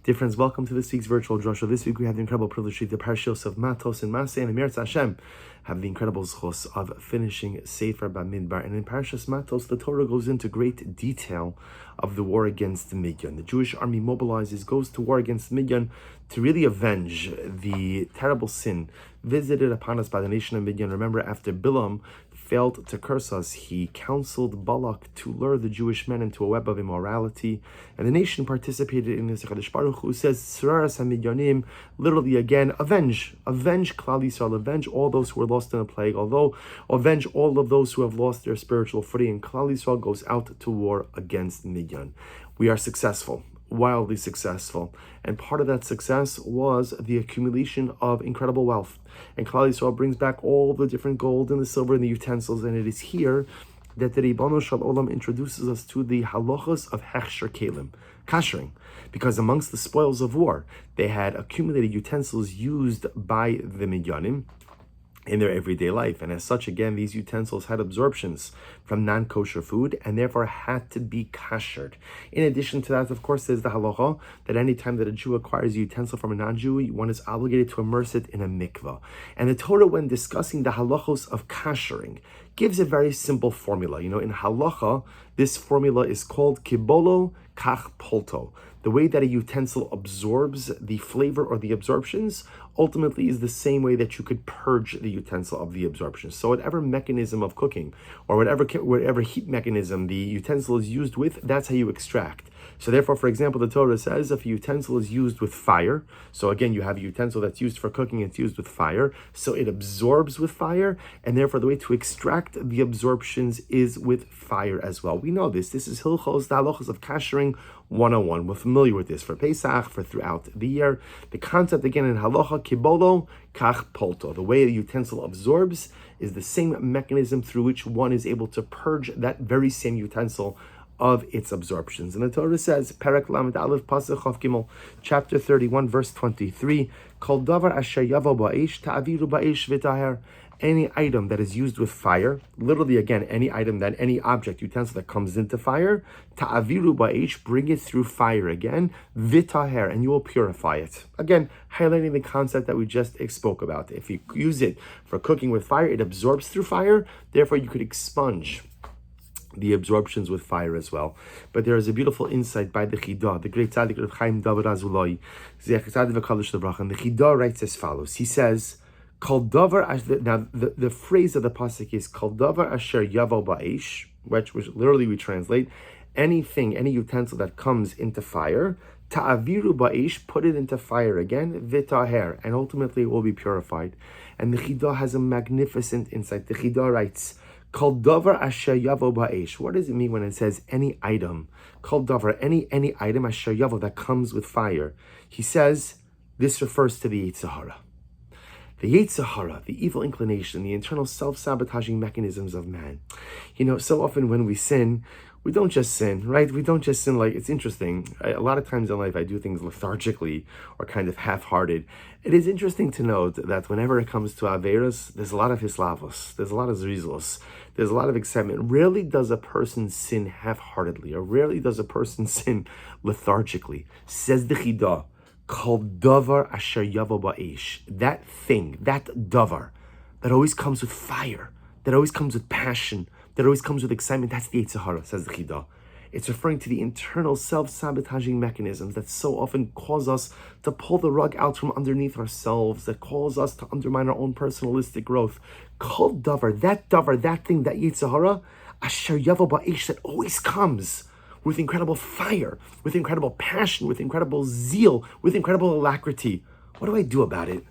Dear friends, welcome to this week's virtual Drasha. This week we have the incredible privilege to read the parashos of Matos and Maasei, and Emir Hashem have the incredible zchus of finishing Sefer Bamidbar. And in Parashas Matos, the Torah goes into great detail of the war against Midian. The Jewish army mobilizes, goes to war against Midian to really avenge the terrible sin visited upon us by the nation of Midian. Remember, after Bilam failed to curse us, he counseled Balak to lure the Jewish men into a web of immorality, and the nation participated in this. HaKadosh Baruch Hu says, Sararas HaMidyanim, literally again, avenge Klal Yisrael, avenge all those who were lost in a plague, avenge all of those who have lost their spiritual footing, and Klal Yisrael goes out to war against Midian. We are successful, wildly successful, and part of that success was the accumulation of incredible wealth. And Klal Yisrael brings back all the different gold and the silver and the utensils, and it is here that the Ribono Shel Olam introduces us to the halachos of hechsher kelim, kashering, because amongst the spoils of war, they had accumulated utensils used by the Midyanim in their everyday life, and as such, again, these utensils had absorptions from non-kosher food and therefore had to be kashered. In addition to that, of course, there's the halacha that any time that a Jew acquires a utensil from a non-Jew, one is obligated to immerse it in a mikvah. And the Torah, when discussing the halachos of kashering, gives a very simple formula. You know, in halacha, this formula is called kibolo kach polto. The way that a utensil absorbs the flavor or the absorptions ultimately is the same way that you could purge the utensil of the absorptions. So whatever mechanism of cooking or whatever heat mechanism the utensil is used with, that's how you extract. So therefore, for example, the Torah says if a utensil is used with fire, so again, you have a utensil that's used for cooking, it's used with fire, so it absorbs with fire, and therefore the way to extract the absorptions is with fire as well. We know this. This is Hilchos, the halachos of kashering 101. We're familiar with this for Pesach, for throughout the year. The concept, again, in halacha, kibolo kach polto. The way a utensil absorbs is the same mechanism through which one is able to purge that very same utensil of its absorptions. And the Torah says, Perek Lamed Aleph Pasuk Chav Gimel, chapter 31, verse 23, Kol davar asher yavo ba'esh ta'aviru ba'esh v'taher. Any item that is used with fire, literally again, any object, utensil that comes into fire, ta'aviru ba'esh, bring it through fire again, v'taher, and you will purify it. Again, highlighting the concept that we just spoke about. If you use it for cooking with fire, it absorbs through fire, therefore you could expunge the absorptions with fire as well. But there is a beautiful insight by the Chidah, the great tzaddik of Chaim David Azulai, and the Chidah writes as follows. He says, Kol davar, now the phrase of the pasuk is Kol davar asher yavo ba'esh, which literally we translate, any utensil that comes into fire, ta'aviru ba'esh, put it into fire again, v'taher, and ultimately it will be purified. And the Chidah has a magnificent insight. The Chidah writes, Kol davar asher yavo ba'esh. What does it mean when it says any item? Kol davar, any item asher yavo, that comes with fire. He says this refers to the Yetzer Hara. The Yetzer Hara, the evil inclination, the internal self-sabotaging mechanisms of man. You know, so often when we sin, we don't just sin, right? We don't just sin like, it's interesting. A lot of times in life, I do things lethargically or kind of half-hearted. It is interesting to note that whenever it comes to Averos, there's a lot of Hislavos, there's a lot of Zrizlos, there's a lot of excitement. Rarely does a person sin half-heartedly, or rarely does a person sin lethargically. Says the Chidah, Kol davar asher yavo ba'esh. That thing, that davar, that always comes with fire, that always comes with passion, that always comes with excitement, that's the Yetzer Hara, says the Chidah. It's referring to the internal self-sabotaging mechanisms that so often cause us to pull the rug out from underneath ourselves, that cause us to undermine our own personalistic growth. Kol davar, that thing, that Yetzer Hara, asher yavo ba'esh, that always comes with incredible fire, with incredible passion, with incredible zeal, with incredible alacrity. What do I do about it?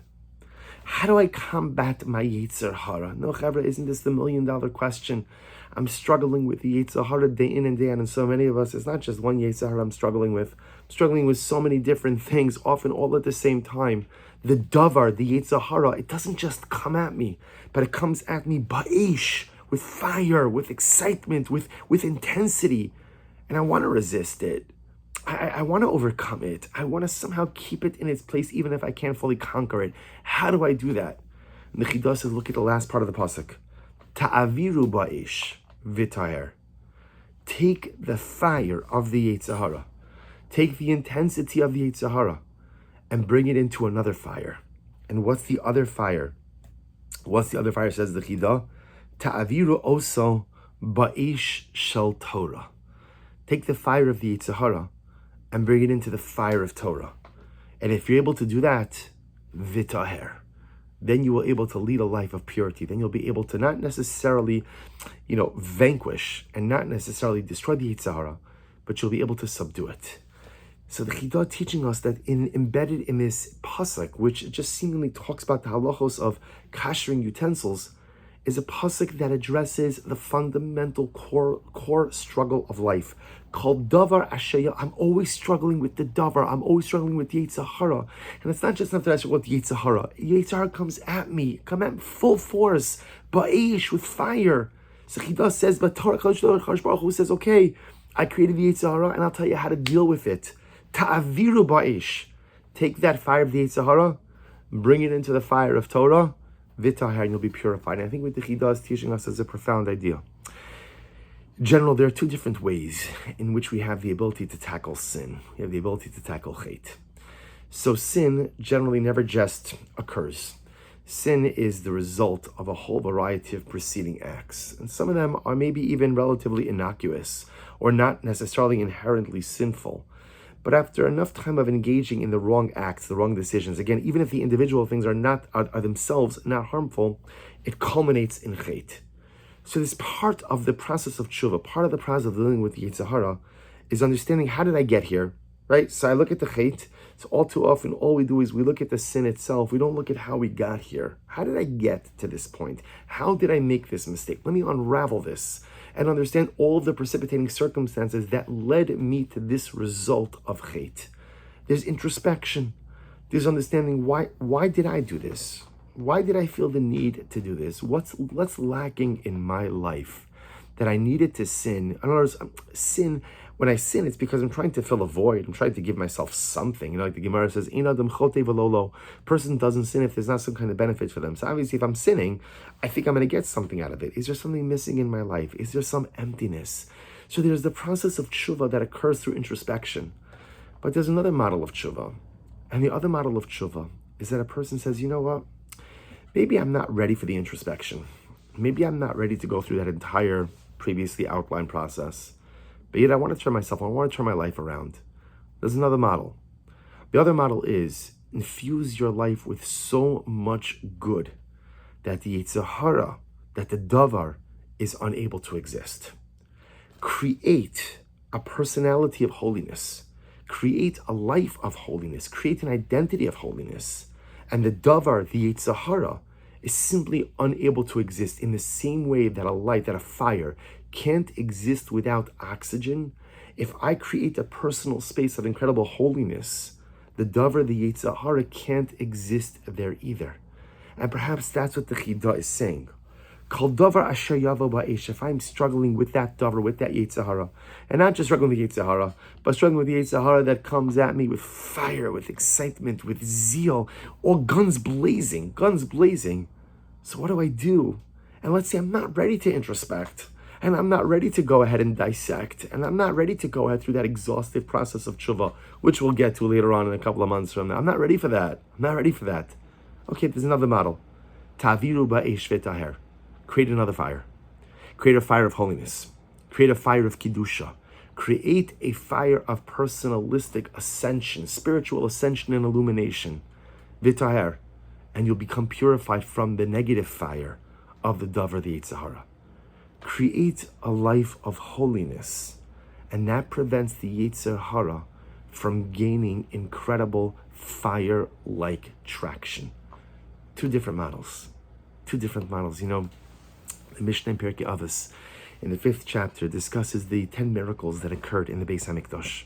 How do I combat my Yetzer Hara? No, Chavra, isn't this the $1 million question? I'm struggling with the Yetzer Hara day in and day out, and so many of us, it's not just one Yetzer Hara I'm struggling with. I'm struggling with so many different things, often all at the same time. The davar, the Yetzer Hara, it doesn't just come at me, but it comes at me ba'esh, with fire, with excitement, with intensity. And I want to resist it. I want to overcome it. I want to somehow keep it in its place, even if I can't fully conquer it. How do I do that? And the Chidah says, look at the last part of the pasuk. Ta'aviru ba'esh v'taher. Take the fire of the Yetzer Hara. Take the intensity of the Yetzer Hara and bring it into another fire. And what's the other fire? What's the other fire, says the Chidah? Ta'aviru oso ba'ish shel Torah. Take the fire of the Yetzer Hara and bring it into the fire of Torah. And if you're able to do that, vitaher, then you will be able to lead a life of purity. Then you'll be able to not necessarily, vanquish and not necessarily destroy the Yetzer Hara, but you'll be able to subdue it. So the Chidah teaching us that embedded in this pasuk, which just seemingly talks about the halachos of kashering utensils, is a pasuk that addresses the fundamental core struggle of life, called davar asheya. I'm always struggling with the davar. I'm always struggling with Yetzer Hara. And it's not just enough that I struggle with Yetzer Hara. Yetzer Hara comes at me full force, ba'ish, with fire. So Chidah says, but Torah Baruch Hu says, okay, I created the Yetzer Hara and I'll tell you how to deal with it. Ta'aviru ba'ish. Take that fire of the Yetzer Hara, bring it into the fire of Torah, vitaher, and you'll be purified. And I think what the Chidah is teaching us is a profound idea. In general, there are two different ways in which we have the ability to tackle sin. We have the ability to tackle hate. So sin generally never just occurs. Sin is the result of a whole variety of preceding acts. And some of them are maybe even relatively innocuous or not necessarily inherently sinful. But after enough time of engaging in the wrong acts, the wrong decisions, again, even if the individual things are themselves not harmful, it culminates in hate. So this part of the process of tshuva, part of the process of dealing with the Yetzer Hara, is understanding, how did I get here, right? So I look at the hate. So all too often, all we do is we look at the sin itself. We don't look at how we got here. How did I get to this point? How did I make this mistake? Let me unravel this and understand all of the precipitating circumstances that led me to this result of hate. There's introspection. There's understanding, why did I do this? Why did I feel the need to do this? What's lacking in my life that I needed to sin? In other words, when I sin, it's because I'm trying to fill a void. I'm trying to give myself something. Like the Gemara says, "Ein adam chote v'lo." Person doesn't sin if there's not some kind of benefit for them. So obviously, if I'm sinning, I think I'm going to get something out of it. Is there something missing in my life? Is there some emptiness? So there's the process of tshuva that occurs through introspection. But there's another model of tshuva. And the other model of tshuva is that a person says, you know what? Maybe I'm not ready for the introspection. Maybe I'm not ready to go through that entire previously outlined process. But yet I want to turn my life around. There's another model. The other model is infuse your life with so much good that the Yetzer Hara, that the davar, is unable to exist. Create a personality of holiness. Create a life of holiness. Create an identity of holiness. And the davar, the Yetzer Hara, is simply unable to exist in the same way that a fire can't exist without oxygen. If I create a personal space of incredible holiness, the davar, the Yetzer Hara, can't exist there either. And perhaps that's what the Chidah is saying. Kol davar asher yavo ba'esh. If I'm struggling with that davar, with that Yetzer Hara, and not just struggling with the Yetzer Hara, but struggling with the Yetzer Hara that comes at me with fire, with excitement, with zeal, all guns blazing. So what do I do? And let's say I'm not ready to introspect, and I'm not ready to go ahead and dissect, and I'm not ready to go ahead through that exhaustive process of tshuva, which we'll get to later on in a couple of months from now. I'm not ready for that. Okay, there's another model. Taviru ba'esh v'taher. Create another fire. Create a fire of holiness. Create a fire of Kiddusha. Create a fire of personalistic ascension, spiritual ascension and illumination. V'taher. And you'll become purified from the negative fire of the davar, the Yetzer Hara. Create a life of holiness, and that prevents the Yetzer Hara from gaining incredible fire-like traction. Two different models. The Mishnah in Pirkei Avos, in the 5th chapter, discusses the 10 miracles that occurred in the Beis HaMikdash.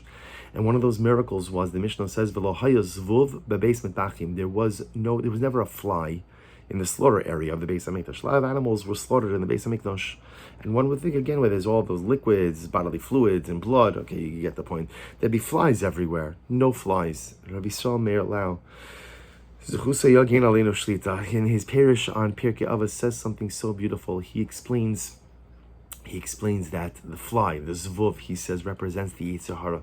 And one of those miracles was, the Mishnah says, "V'lo haya zvuv bebeis metachim." There was never a fly in the slaughter area of the Beis HaMikdash. A lot of animals were slaughtered in the Beis HaMikdash. And one would think, again, where there's all those liquids, bodily fluids, and blood, okay, you get the point. There'd be flies everywhere. No flies. Rabbi Yisrael Meir Lau, in his parish on Pirkei Avos, says something so beautiful. He explains that the fly, the zvuv, he says, represents the Yetzer Hara.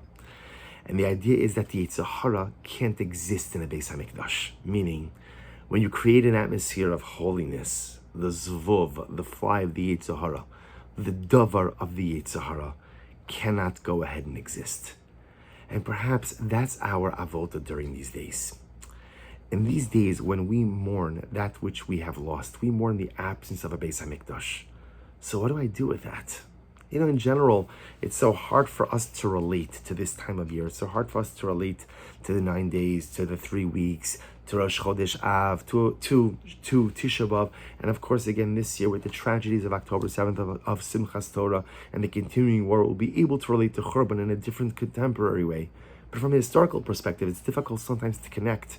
And the idea is that the Yetzer Hara can't exist in a Beis HaMikdash. Meaning, when you create an atmosphere of holiness, the Zvuv, the fly of the Yetzer Hara, the davar of the Yetzer Hara, cannot go ahead and exist. And perhaps that's our avoda during these days. In these days, when we mourn that which we have lost, we mourn the absence of a Beis HaMikdash. So what do I do with that? In general, it's so hard for us to relate to this time of year. It's so hard for us to relate to the 9 days, to the 3 weeks, to Rosh Chodesh Av, to Tisha B'Av, and of course, again, this year with the tragedies of October 7th of Simchas Torah and the continuing war, we'll be able to relate to Churban in a different contemporary way. But from a historical perspective, it's difficult sometimes to connect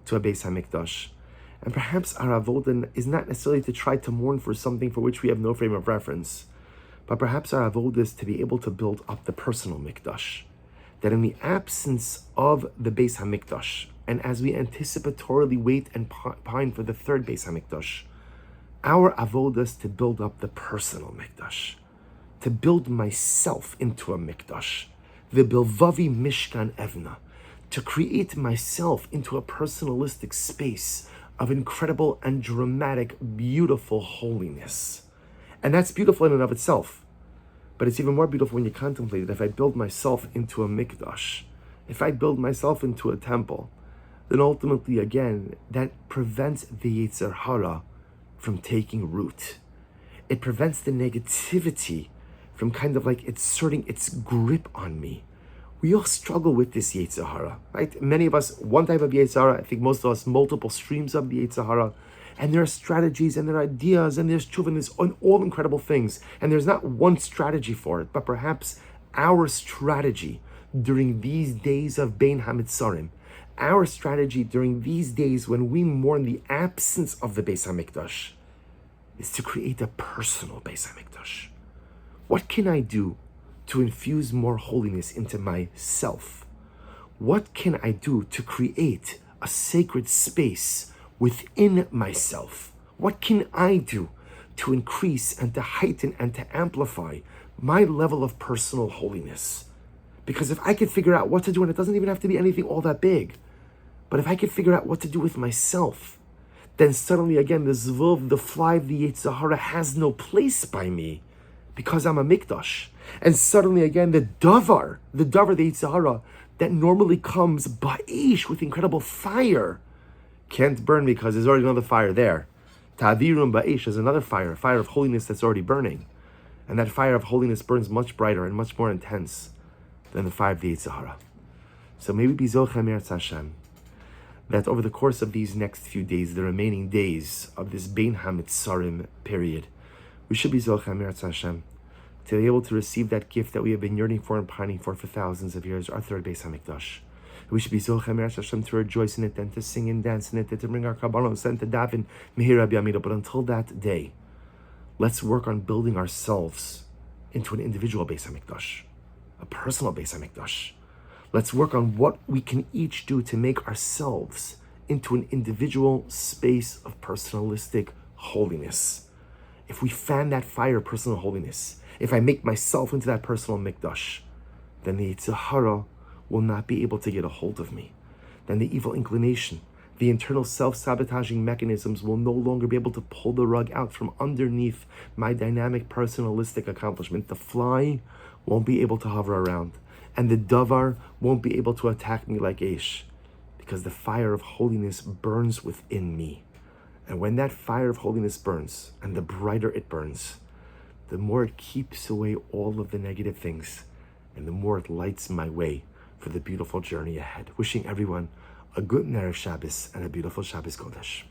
to a Beis HaMikdash. And perhaps our avodah is not necessarily to try to mourn for something for which we have no frame of reference, but perhaps our avodah is to be able to build up the personal mikdash. That in the absence of the Beis HaMikdash, and as we anticipatorily wait and pine for the third Beis HaMikdash, our avodah is to build up the personal mikdash, to build myself into a mikdash, the Bilvavi Mishkan Evna, to create myself into a personalistic space of incredible and dramatic, beautiful holiness. And that's beautiful in and of itself. But it's even more beautiful when you contemplate it. If I build myself into a mikdash, if I build myself into a temple, then ultimately, again, that prevents the Yetzer Hara from taking root. It prevents the negativity from kind of like exerting its grip on me. We all struggle with this Yetzer Hara, right? Many of us, one type of Yetzer Hara, I think most of us, multiple streams of the Yetzer Hara. And there are strategies, and there are ideas, and there's tshuva, and there's all incredible things. And there's not one strategy for it, but perhaps our strategy during these days of Bein HaMitzarim, our strategy during these days when we mourn the absence of the Beis HaMikdash, is to create a personal Beis HaMikdash. What can I do to infuse more holiness into myself? What can I do to create a sacred space within myself? What can I do to increase and to heighten and to amplify my level of personal holiness? Because if I could figure out what to do, and it doesn't even have to be anything all that big, but if I could figure out what to do with myself, then suddenly again the zvuv, the fly of the Yetzer Hara, has no place by me because I'm a mikdash. And suddenly again the davar, the Yetzer Hara, that normally comes ba'ish, with incredible fire, can't burn because there's already another fire there. Ta'avirum ba'ish is another fire, a fire of holiness that's already burning. And that fire of holiness burns much brighter and much more intense than the fire of the Yetzer Hara. So maybe be zochem Eretz Hashem, that over the course of these next few days, the remaining days of this Bein HaMitzarim period, we should be zochem Eretz Hashem, to be able to receive that gift that we have been yearning for and pining for thousands of years, our third Beis HaMikdash. We should be zochem Eretz Hashem, to rejoice in it and to sing and dance in it and to bring our kabbalos and to daven Mehir Rabbi Amida. But until that day, let's work on building ourselves into an individual Beis HaMikdash, a personal Beis HaMikdash. Let's work on what we can each do to make ourselves into an individual space of personalistic holiness. If we fan that fire of personal holiness, if I make myself into that personal mikdash, then the Yetzer Hara will not be able to get a hold of me. Then the evil inclination, the internal self-sabotaging mechanisms will no longer be able to pull the rug out from underneath my dynamic personalistic accomplishment. The fly won't be able to hover around, and the davar won't be able to attack me like Aish, because the fire of holiness burns within me. And when that fire of holiness burns, and the brighter it burns, the more it keeps away all of the negative things, and the more it lights my way for the beautiful journey ahead. Wishing everyone a good Erev Shabbos and a beautiful Shabbos Kodesh.